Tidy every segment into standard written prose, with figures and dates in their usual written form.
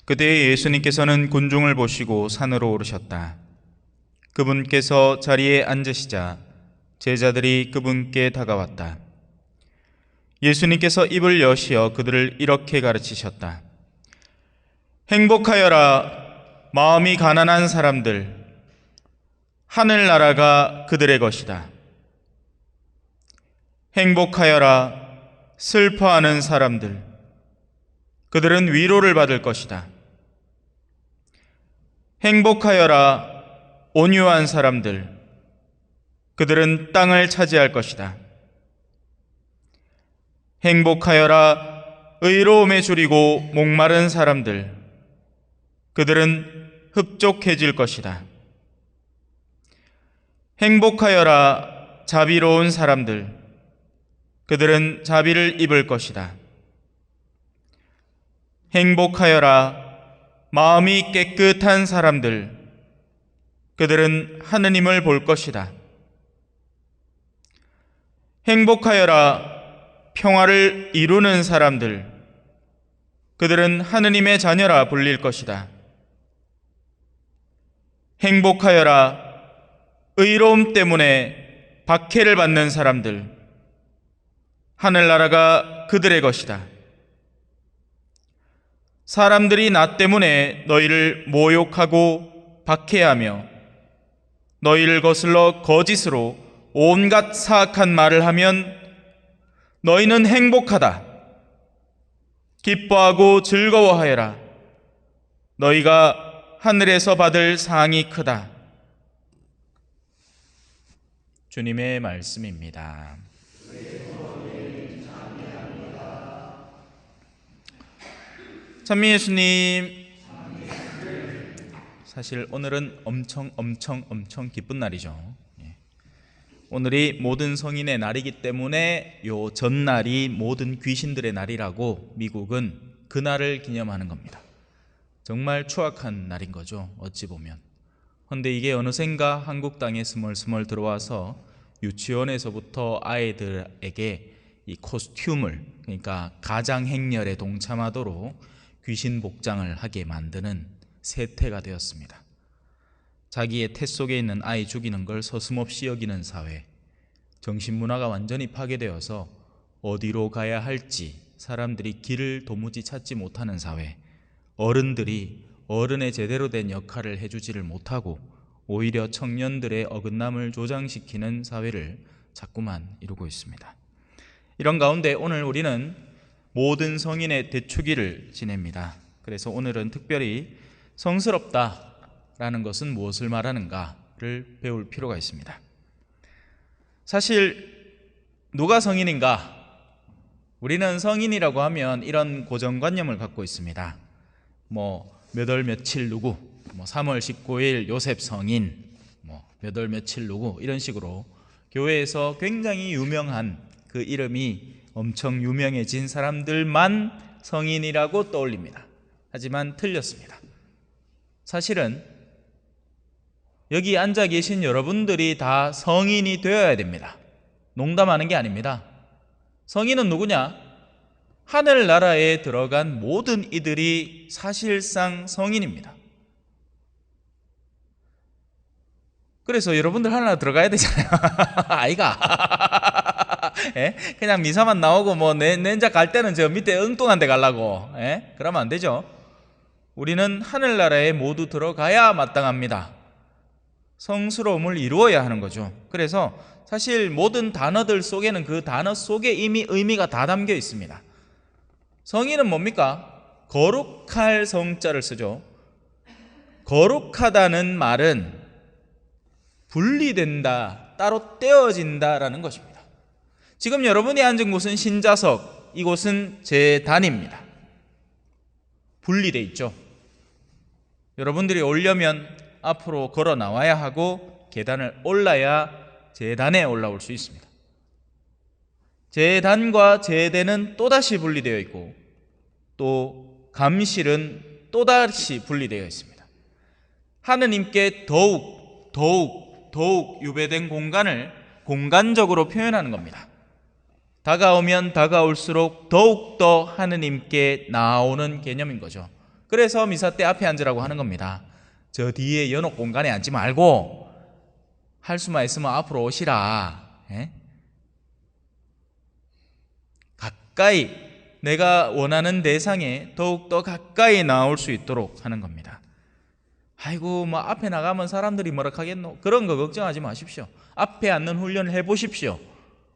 그때 예수님께서는 군중을 보시고 산으로 오르셨다. 그분께서 자리에 앉으시자 제자들이 그분께 다가왔다. 예수님께서 입을 여시어 그들을 이렇게 가르치셨다. 행복하여라 마음이 가난한 사람들, 하늘나라가 그들의 것이다. 행복하여라 슬퍼하는 사람들, 그들은 위로를 받을 것이다. 행복하여라 온유한 사람들, 그들은 땅을 차지할 것이다. 행복하여라 의로움에 줄이고 목마른 사람들, 그들은 흡족해질 것이다. 행복하여라 자비로운 사람들, 그들은 자비를 입을 것이다. 행복하여라 마음이 깨끗한 사람들, 그들은 하느님을 볼 것이다. 행복하여라 평화를 이루는 사람들, 그들은 하느님의 자녀라 불릴 것이다. 행복하여라 의로움 때문에 박해를 받는 사람들, 하늘나라가 그들의 것이다. 사람들이 나 때문에 너희를 모욕하고 박해하며 너희를 거슬러 거짓으로 온갖 사악한 말을 하면 너희는 행복하다. 기뻐하고 즐거워하여라. 너희가 하늘에서 받을 상이 크다. 주님의 말씀입니다. 찬미 예수님, 사실 오늘은 엄청 기쁜 날이죠. 오늘이 모든 성인의 날이기 때문에 요 전날이 모든 귀신들의 날이라고 미국은 그날을 기념하는 겁니다. 정말 추악한 날인 거죠, 어찌 보면. 그런데 이게 어느샌가 한국 땅에 스멀스멀 들어와서 유치원에서부터 아이들에게 이 코스튬을, 그러니까 가장 행렬에 동참하도록 귀신 복장을 하게 만드는 세태가 되었습니다. 자기의 태 속에 있는 아이 죽이는 걸 서슴없이 여기는 사회, 정신문화가 완전히 파괴되어서 어디로 가야 할지 사람들이 길을 도무지 찾지 못하는 사회, 어른들이 어른의 제대로 된 역할을 해주지를 못하고 오히려 청년들의 어긋남을 조장시키는 사회를 자꾸만 이루고 있습니다. 이런 가운데 오늘 우리는 모든 성인의 대축일을 지냅니다. 그래서 오늘은 특별히 성스럽다라는 것은 무엇을 말하는가를 배울 필요가 있습니다. 사실 누가 성인인가? 우리는 성인이라고 하면 이런 고정관념을 갖고 있습니다. 몇 월 며칠 누구, 3월 19일 요셉 성인, 몇 월 며칠 누구, 이런 식으로 교회에서 굉장히 유명한 그 이름이 엄청 유명해진 사람들만 성인이라고 떠올립니다. 하지만 틀렸습니다. 사실은 여기 앉아 계신 여러분들이 다 성인이 되어야 됩니다. 농담하는 게 아닙니다. 성인은 누구냐? 하늘나라에 들어간 모든 이들이 사실상 성인입니다. 그래서 여러분들 하늘나라 들어가야 되잖아요. 아이가. 그냥 미사만 나오고 내자 갈 때는 저 밑에 엉뚱한 데 가려고. 그러면 안 되죠. 우리는 하늘나라에 모두 들어가야 마땅합니다. 성스러움을 이루어야 하는 거죠. 그래서 사실 모든 단어들 속에는 그 단어 속에 이미 의미가 다 담겨 있습니다. 성인은 뭡니까? 거룩할 성자를 쓰죠. 거룩하다는 말은 분리된다, 따로 떼어진다라는 것입니다. 지금 여러분이 앉은 곳은 신자석, 이곳은 제단입니다. 분리되어 있죠. 여러분들이 오려면 앞으로 걸어 나와야 하고 계단을 올라야 제단에 올라올 수 있습니다. 제단과 제대는 또다시 분리되어 있고 또 감실은 또다시 분리되어 있습니다. 하느님께 더욱 유배된 공간을 공간적으로 표현하는 겁니다. 다가오면 다가올수록 더욱더 하느님께 나아오는 개념인 거죠. 그래서 미사 때 앞에 앉으라고 하는 겁니다. 저 뒤에 연옥 공간에 앉지 말고 할 수만 있으면 앞으로 오시라. 예? 가까이, 내가 원하는 대상에 더욱더 가까이 나올 수 있도록 하는 겁니다. 아이고 뭐 앞에 나가면 사람들이 뭐라 하겠노? 그런 거 걱정하지 마십시오. 앞에 앉는 훈련을 해보십시오.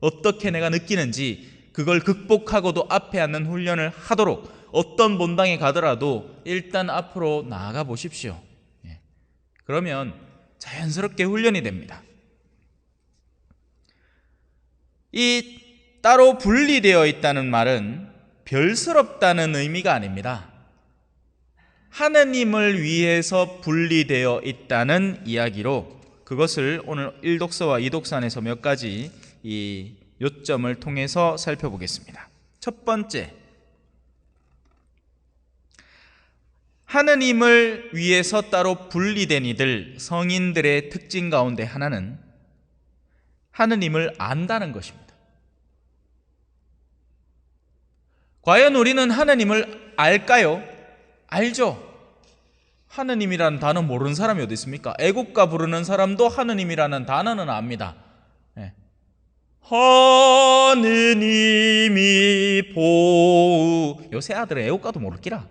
어떻게 내가 느끼는지 그걸 극복하고도 앞에 앉는 훈련을 하도록, 어떤 본당에 가더라도 일단 앞으로 나아가 보십시오. 예. 그러면 자연스럽게 훈련이 됩니다. 이 따로 분리되어 있다는 말은 별스럽다는 의미가 아닙니다. 하느님을 위해서 분리되어 있다는 이야기로 그것을 오늘 1독서와 2독서 안에서 몇 가지 이 요점을 통해서 살펴보겠습니다. 첫 번째, 하느님을 위해서 따로 분리된 이들, 성인들의 특징 가운데 하나는 하느님을 안다는 것입니다. 과연 우리는 하느님을 알까요? 알죠. 하느님이라는 단어 모르는 사람이 어디 있습니까? 애국가 부르는 사람도 하느님이라는 단어는 압니다. 네. 하느님이 보우. 요새 아들은 애국가도 모르기라.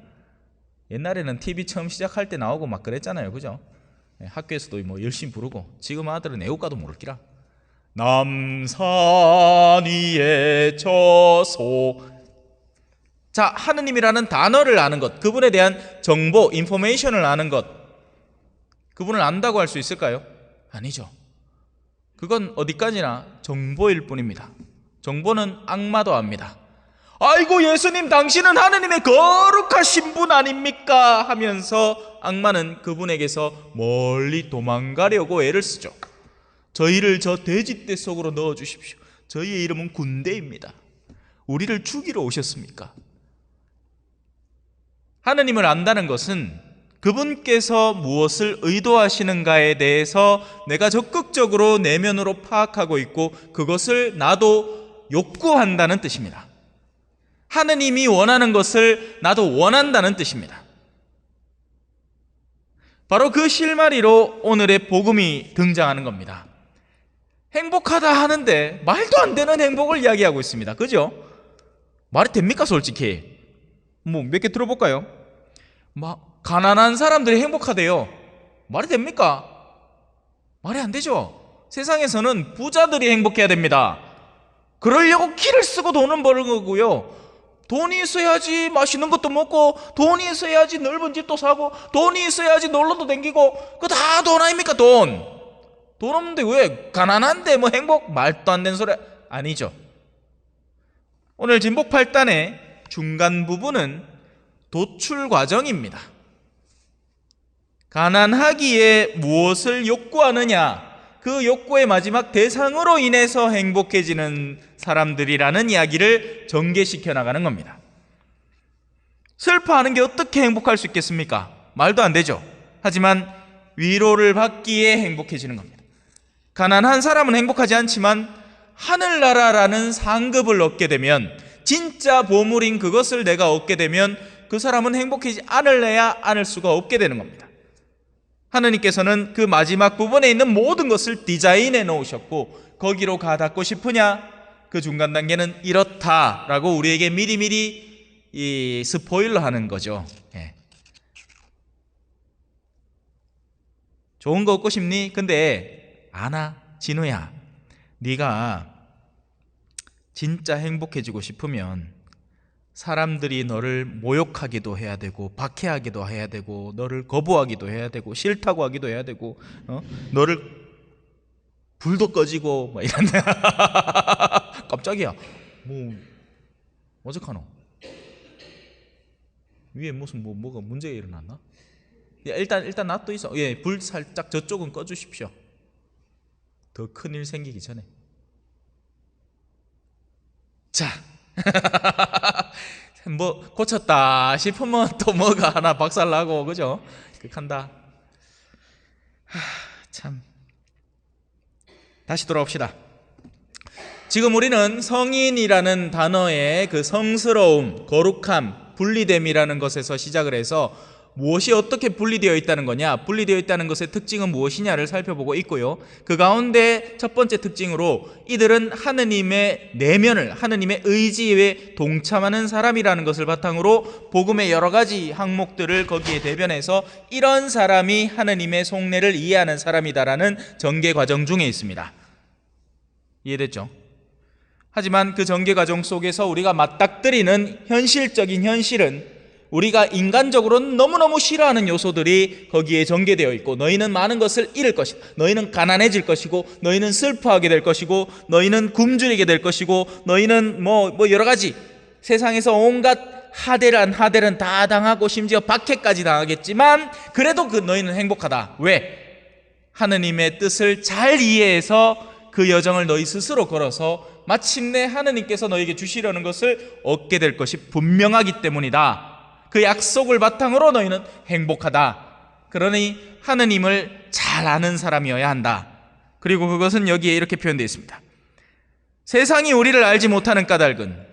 옛날에는 TV 처음 시작할 때 나오고 막 그랬잖아요, 그죠? 네, 학교에서도 뭐 열심히 부르고. 지금 아들은 애국가도 모르기라. 남산 위에 저소. 자, 하느님이라는 단어를 아는 것, 그분에 대한 정보, 인포메이션을 아는 것, 그분을 안다고 할 수 있을까요? 아니죠. 그건 어디까지나 정보일 뿐입니다. 정보는 악마도 압니다. 아이고 예수님, 당신은 하느님의 거룩하신 분 아닙니까? 하면서 악마는 그분에게서 멀리 도망가려고 애를 쓰죠. 저희를 저 돼지떼 속으로 넣어주십시오. 저희의 이름은 군대입니다. 우리를 죽이러 오셨습니까? 하느님을 안다는 것은 그분께서 무엇을 의도하시는가에 대해서 내가 적극적으로 내면으로 파악하고 있고 그것을 나도 욕구한다는 뜻입니다. 하느님이 원하는 것을 나도 원한다는 뜻입니다. 바로 그 실마리로 오늘의 복음이 등장하는 겁니다. 행복하다 하는데 말도 안 되는 행복을 이야기하고 있습니다. 그죠? 말이 됩니까 솔직히? 뭐 몇 개 들어볼까요? 막 가난한 사람들이 행복하대요. 말이 됩니까? 말이 안 되죠. 세상에서는 부자들이 행복해야 됩니다. 그러려고 기를 쓰고 돈은 버는 거고요. 돈이 있어야지 맛있는 것도 먹고, 돈이 있어야지 넓은 집도 사고, 돈이 있어야지 놀러도 다니고, 그거 다 돈 아닙니까? 돈 없는데 왜 가난한데 뭐 행복? 말도 안 되는 소리 아니죠. 오늘 진복 8단의 중간 부분은 도출 과정입니다. 가난하기에 무엇을 욕구하느냐, 그 욕구의 마지막 대상으로 인해서 행복해지는 사람들이라는 이야기를 전개시켜 나가는 겁니다. 슬퍼하는 게 어떻게 행복할 수 있겠습니까? 말도 안 되죠. 하지만 위로를 받기에 행복해지는 겁니다. 가난한 사람은 행복하지 않지만 하늘나라라는 상급을 얻게 되면, 진짜 보물인 그것을 내가 얻게 되면 그 사람은 행복하지 않을래야 않을 수가 없게 되는 겁니다. 하느님께서는 그 마지막 부분에 있는 모든 것을 디자인해 놓으셨고, 거기로 가 닿고 싶으냐? 그 중간 단계는 이렇다라고 우리에게 미리미리 이 스포일러 하는 거죠. 예. 좋은 거 얻고 싶니? 근데 아나, 진우야, 네가 진짜 행복해지고 싶으면 사람들이 너를 모욕하기도 해야 되고, 박해하기도 해야 되고, 너를 거부하기도 해야 되고, 싫다고 하기도 해야 되고, 너를 불도 꺼지고 뭐 이런. 깜짝이야. 뭐 어떡하노? 위에 무슨 뭐가 문제가 일어났나? 야, 일단 놔둬 있어. 예, 불 살짝 저쪽은 꺼주십시오. 더 큰일 생기기 전에. 자, 뭐 고쳤다 싶으면 또 뭐가 하나 박살나고, 그죠? 그한다. 참. 다시 돌아옵시다. 지금 우리는 성인이라는 단어의 그 성스러움, 거룩함, 분리됨이라는 것에서 시작을 해서 무엇이 어떻게 분리되어 있다는 거냐, 분리되어 있다는 것의 특징은 무엇이냐를 살펴보고 있고요. 그 가운데 첫 번째 특징으로 이들은 하느님의 내면을, 하느님의 의지에 동참하는 사람이라는 것을 바탕으로 복음의 여러 가지 항목들을 거기에 대변해서 이런 사람이 하느님의 속내를 이해하는 사람이다라는 전개 과정 중에 있습니다. 이해됐죠? 하지만 그 전개 과정 속에서 우리가 맞닥뜨리는 현실적인 현실은 우리가 인간적으로는 너무너무 싫어하는 요소들이 거기에 전개되어 있고, 너희는 많은 것을 잃을 것이다, 너희는 가난해질 것이고, 너희는 슬퍼하게 될 것이고, 너희는 굶주리게 될 것이고, 너희는 뭐 여러 가지 세상에서 온갖 하대란 다 당하고 심지어 박해까지 당하겠지만 그래도 너희는 행복하다. 왜? 하느님의 뜻을 잘 이해해서 그 여정을 너희 스스로 걸어서 마침내 하느님께서 너에게 주시려는 것을 얻게 될 것이 분명하기 때문이다. 그 약속을 바탕으로 너희는 행복하다. 그러니 하느님을 잘 아는 사람이어야 한다. 그리고 그것은 여기에 이렇게 표현되어 있습니다. 세상이 우리를 알지 못하는 까닭은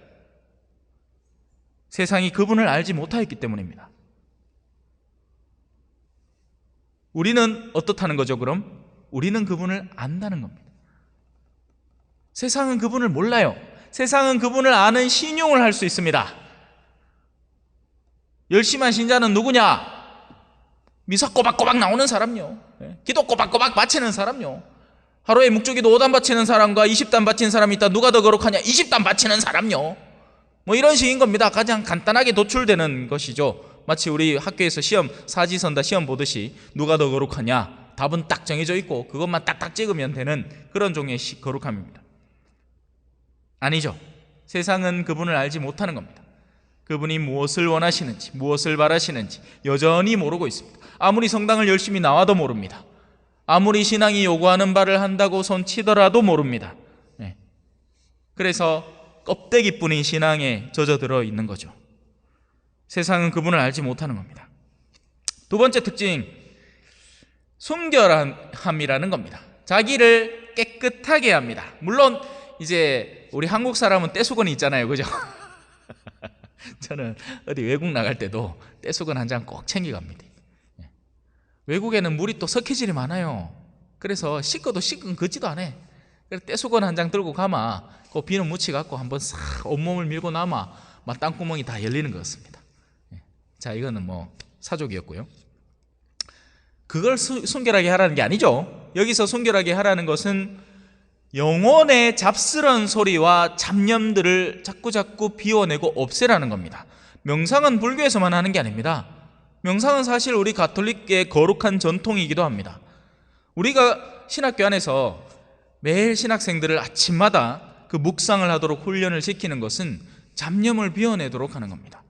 세상이 그분을 알지 못하였기 때문입니다. 우리는 어떻다는 거죠, 그럼? 우리는 그분을 안다는 겁니다. 세상은 그분을 몰라요. 세상은 그분을 아는 신용을 할 수 있습니다. 열심한 신자는 누구냐? 미사 꼬박꼬박 나오는 사람요, 기도 꼬박꼬박 바치는 사람요. 하루에 묵주기도 5단 바치는 사람과 20단 바치는 사람이 있다. 누가 더 거룩하냐? 20단 바치는 사람요. 뭐 이런 식인 겁니다. 가장 간단하게 도출되는 것이죠. 마치 우리 학교에서 시험, 사지선다 시험 보듯이 누가 더 거룩하냐? 답은 딱 정해져 있고 그것만 딱딱 찍으면 되는 그런 종류의 거룩함입니다. 아니죠. 세상은 그분을 알지 못하는 겁니다. 그분이 무엇을 원하시는지, 무엇을 바라시는지 여전히 모르고 있습니다. 아무리 성당을 열심히 나와도 모릅니다. 아무리 신앙이 요구하는 바를 한다고 손치더라도 모릅니다. 그래서 껍데기뿐인 신앙에 젖어들어 있는 거죠. 세상은 그분을 알지 못하는 겁니다. 두 번째 특징, 순결함이라는 겁니다. 자기를 깨끗하게 합니다. 물론 이제 우리 한국 사람은 떼수건이 있잖아요, 그죠? 저는 어디 외국 나갈 때도 떼수건 한 장 꼭 챙겨갑니다. 외국에는 물이 또 석회질이 많아요. 그래서 씻어도 씻은 걷지도 않아. 그래서 떼수건 한 장 들고 가마 그 비누 묻혀갖고 한번 싹 온몸을 밀고 나마 막 땅구멍이 다 열리는 것 같습니다. 자, 이거는 뭐 사족이었고요. 그걸 순결하게 하라는 게 아니죠. 여기서 순결하게 하라는 것은 영혼의 잡스러운 소리와 잡념들을 자꾸자꾸 비워내고 없애라는 겁니다. 명상은 불교에서만 하는 게 아닙니다. 명상은 사실 우리 가톨릭의 거룩한 전통이기도 합니다. 우리가 신학교 안에서 매일 신학생들을 아침마다 그 묵상을 하도록 훈련을 시키는 것은 잡념을 비워내도록 하는 겁니다.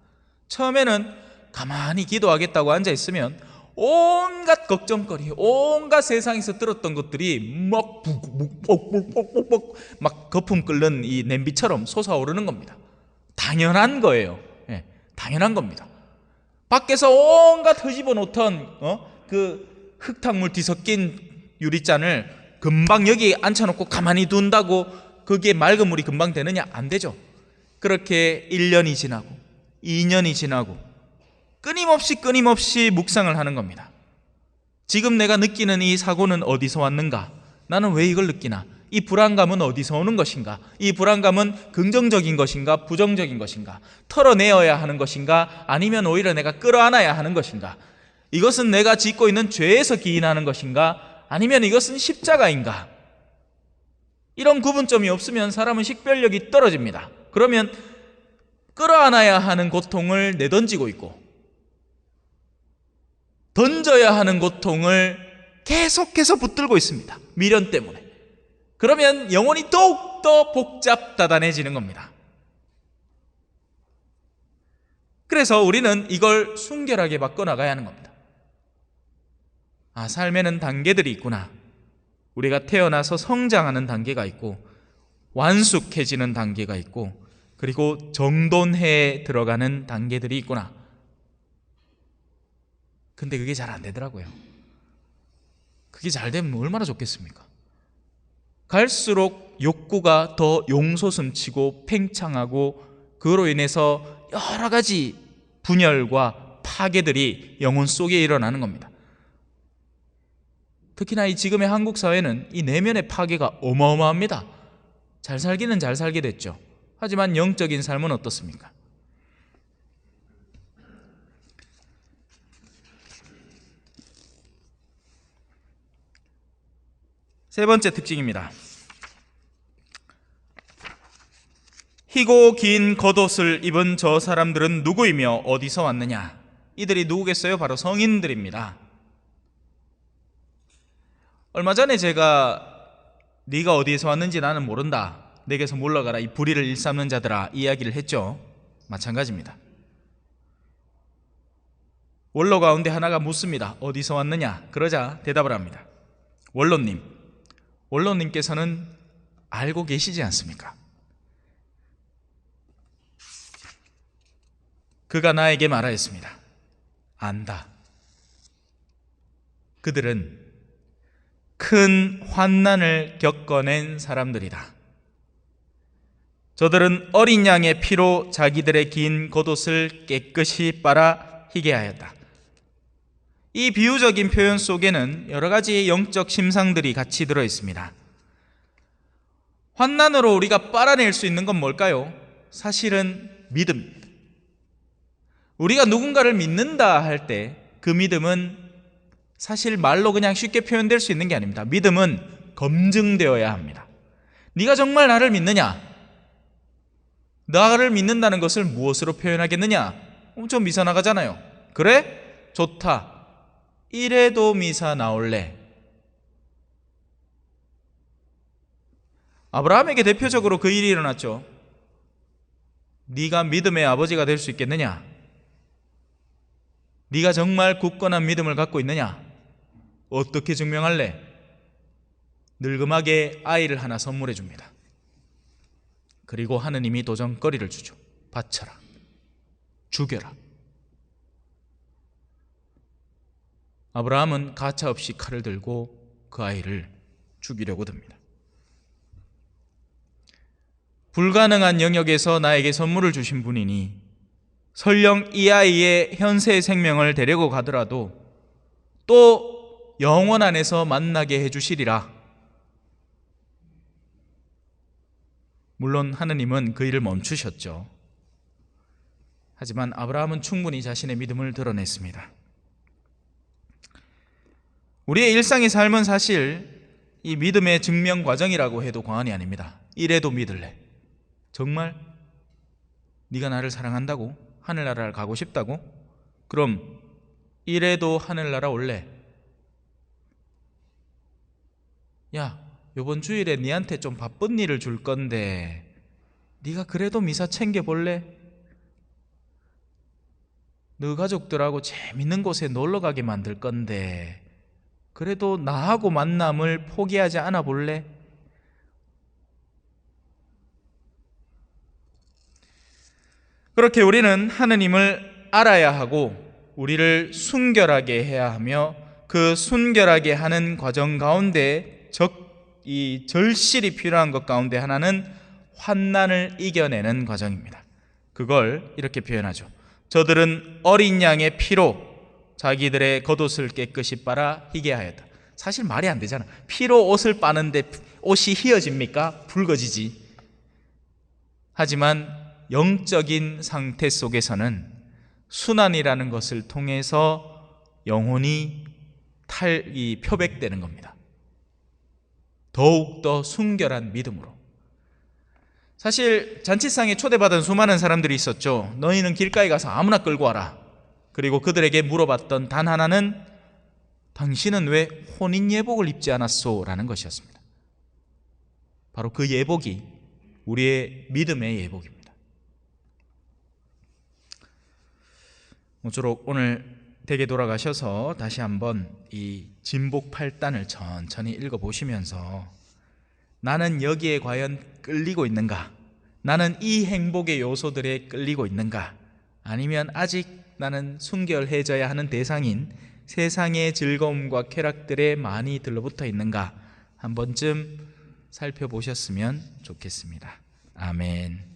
처음에는 가만히 기도하겠다고 앉아있으면 온갖 걱정거리, 온갖 세상에서 들었던 것들이 막 거품 끓는 이 냄비처럼 솟아오르는 겁니다. 당연한 거예요. 당연한 겁니다. 밖에서 온갖 흐집어 놓던 그 흙탕물 뒤섞인 유리잔을 금방 여기 앉혀놓고 가만히 둔다고 그게 맑은 물이 금방 되느냐? 안 되죠. 그렇게 1년이 지나고 2년이 지나고 끊임없이 묵상을 하는 겁니다. 지금 내가 느끼는 이 사고는 어디서 왔는가? 나는 왜 이걸 느끼나? 이 불안감은 어디서 오는 것인가? 이 불안감은 긍정적인 것인가? 부정적인 것인가? 털어내어야 하는 것인가? 아니면 오히려 내가 끌어안아야 하는 것인가? 이것은 내가 짓고 있는 죄에서 기인하는 것인가? 아니면 이것은 십자가인가? 이런 구분점이 없으면 사람은 식별력이 떨어집니다. 그러면 끌어안아야 하는 고통을 내던지고 있고 던져야 하는 고통을 계속해서 붙들고 있습니다. 미련 때문에. 그러면 영혼이 더욱더 복잡다단해지는 겁니다. 그래서 우리는 이걸 순결하게 바꿔나가야 하는 겁니다. 아, 삶에는 단계들이 있구나. 우리가 태어나서 성장하는 단계가 있고 완숙해지는 단계가 있고 그리고 정돈해 들어가는 단계들이 있구나. 근데 그게 잘 안 되더라고요. 그게 잘 되면 얼마나 좋겠습니까? 갈수록 욕구가 더 용솟음치고 팽창하고 그로 인해서 여러 가지 분열과 파괴들이 영혼 속에 일어나는 겁니다. 특히나 이 지금의 한국 사회는 이 내면의 파괴가 어마어마합니다. 잘 살기는 잘 살게 됐죠. 하지만 영적인 삶은 어떻습니까? 세 번째 특징입니다. 희고 긴 겉옷을 입은 저 사람들은 누구이며 어디서 왔느냐? 이들이 누구겠어요? 바로 성인들입니다. 얼마 전에 제가 네가 어디에서 왔는지 나는 모른다, 내게서 물러가라, 이 불의를 일삼는 자들아, 이야기를 했죠. 마찬가지입니다. 원로 가운데 하나가 묻습니다. 어디서 왔느냐? 그러자 대답을 합니다. 원로님께서는 알고 계시지 않습니까? 그가 나에게 말하였습니다. 안다. 그들은 큰 환난을 겪어낸 사람들이다. 저들은 어린 양의 피로 자기들의 긴 겉옷을 깨끗이 빨아 희게 하였다. 이 비유적인 표현 속에는 여러 가지 영적 심상들이 같이 들어 있습니다. 환난으로 우리가 빨아낼 수 있는 건 뭘까요? 사실은 믿음입니다. 우리가 누군가를 믿는다 할 때 그 믿음은 사실 말로 그냥 쉽게 표현될 수 있는 게 아닙니다. 믿음은 검증되어야 합니다. 네가 정말 나를 믿느냐? 나를 믿는다는 것을 무엇으로 표현하겠느냐? 좀 미사 나가잖아요. 그래? 좋다. 이래도 미사 나올래. 아브라함에게 대표적으로 그 일이 일어났죠. 네가 믿음의 아버지가 될 수 있겠느냐? 네가 정말 굳건한 믿음을 갖고 있느냐? 어떻게 증명할래? 늙음하게 아이를 하나 선물해 줍니다. 그리고 하느님이 도전거리를 주죠. 바쳐라. 죽여라. 아브라함은 가차없이 칼을 들고 그 아이를 죽이려고 듭니다. 불가능한 영역에서 나에게 선물을 주신 분이니 설령 이 아이의 현세의 생명을 데리고 가더라도 또 영원 안에서 만나게 해주시리라. 물론 하느님은 그 일을 멈추셨죠. 하지만 아브라함은 충분히 자신의 믿음을 드러냈습니다. 우리의 일상의 삶은 사실 이 믿음의 증명 과정이라고 해도 과언이 아닙니다. 이래도 믿을래? 정말? 네가 나를 사랑한다고? 하늘나라를 가고 싶다고? 그럼 이래도 하늘나라 올래? 야, 요번 주일에 네한테 좀 바쁜 일을 줄 건데 네가 그래도 미사 챙겨볼래? 너 가족들하고 재밌는 곳에 놀러가게 만들 건데 그래도 나하고 만남을 포기하지 않아 볼래? 그렇게 우리는 하느님을 알아야 하고 우리를 순결하게 해야 하며 그 순결하게 하는 과정 가운데 이 절실히 필요한 것 가운데 하나는 환난을 이겨내는 과정입니다. 그걸 이렇게 표현하죠. 저들은 어린 양의 피로 자기들의 겉옷을 깨끗이 빨아 희게 하였다. 사실 말이 안 되잖아. 피로 옷을 빠는데 옷이 희어집니까? 붉어지지. 하지만 영적인 상태 속에서는 순환이라는 것을 통해서 영혼이 표백되는 겁니다. 더욱더 순결한 믿음으로. 사실 잔치상에 초대받은 수많은 사람들이 있었죠. 너희는 길가에 가서 아무나 끌고 와라. 그리고 그들에게 물어봤던 단 하나는 당신은 왜 혼인 예복을 입지 않았소? 라는 것이었습니다. 바로 그 예복이 우리의 믿음의 예복입니다. 모쪼록 오늘 댁에 돌아가셔서 다시 한번 이 진복 8단을 천천히 읽어보시면서 나는 여기에 과연 끌리고 있는가? 나는 이 행복의 요소들에 끌리고 있는가? 아니면 아직 나는 순결해져야 하는 대상인 세상의 즐거움과 쾌락들에 많이 들러붙어 있는가? 한 번쯤 살펴보셨으면 좋겠습니다. 아멘.